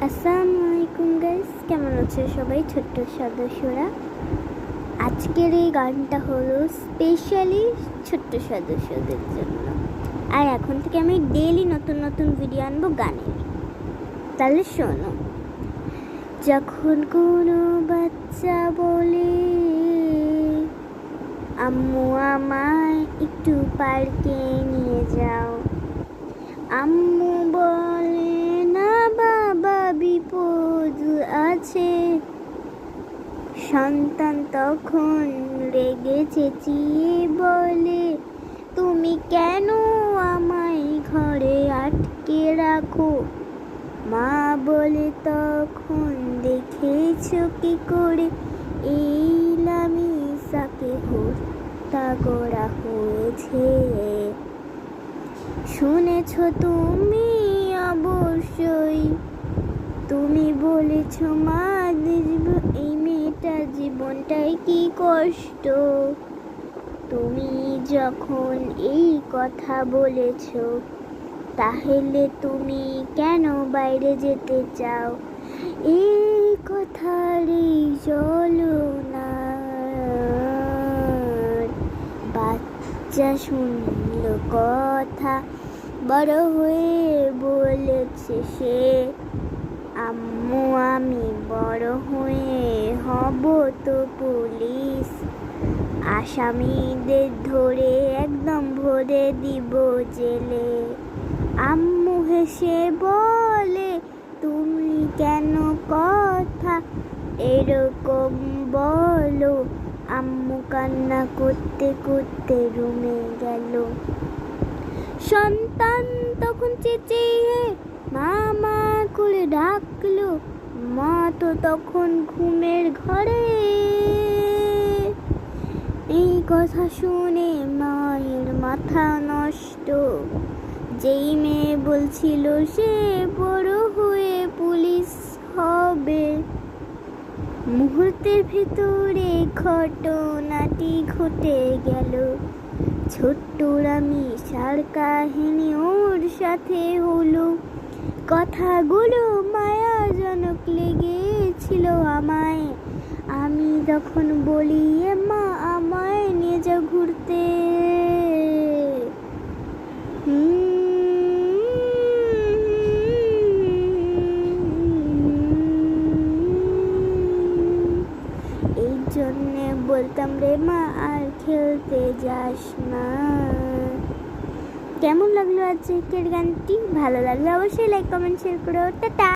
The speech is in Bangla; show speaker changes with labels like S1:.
S1: আসসালামু আলাইকুম গাইস, কেমন আছে সবাই ছোট্ট সদস্যরা? আজকের এই গানটা হলো স্পেশালি ছোট্ট সদস্যদের জন্য। আর এখন থেকে আমি ডেইলি নতুন নতুন ভিডিও আনবো গানের। তাহলে শোনো। যখন কোনো বাচ্চা বলে আম্মু আমায় একটু পার্কে নিয়ে যাও, আম্মু বলে না বাবা বিপদ আছে, সন্তান তখন রেগে চেঁচিয়ে বলে তুমি কেন আমায় ঘরে আটকে রাখো, মা বলে তখন দেখেছো কি করে এই লামিসাকে হত্যা করা হয়েছে। শুনেছ তুমি অবশ্যই, তুমি বলেছ মা এই মেয়েটার জীবনটাই কি কষ্ট। তুমি যখন এই কথা বলেছ তাহলে তুমি কেন বাইরে যেতে চাও, এই কথারই চলো না। বাচ্চা শুনল কথা, বড় হয়ে বলেছে সে আম্মু আমি বড় হয়ে হব তো পুলিশ, আসামিদের ধরে একদম ভরে দিব জেলে। আম্মু হেসে বলে তুমি কেন কথা এরকম বলো, আম্মু কান্না করতে করতে রুমে গেল। সন্তান তখন চেঁচিয়ে মা মা করে ডাকলো, মা তো তখন ঘুমের ঘরে। এই কথা শুনে মায়ের মাথা নষ্ট, যেই মেয়ে বলছিল সে বড় হয়ে পুলিশ হবে, মুহূর্তের ভিতরে ঘটনাটি ঘটে গেল। ছোট্ট রামিসার কাহিনী ওর সাথে হলো, কথাগুলো মায়াজনক লেগেছিল আমায়। আমি যখন বলি মা আমায় নিয়ে যাও ঘুরতে, এই জন্যে বলতাম রে মা আর খেলতে যাস না। কেমন লাগলো আজকের গানটি? ভালো লাগলে অবশ্যই লাইক কমেন্ট শেয়ার করো। টাটা।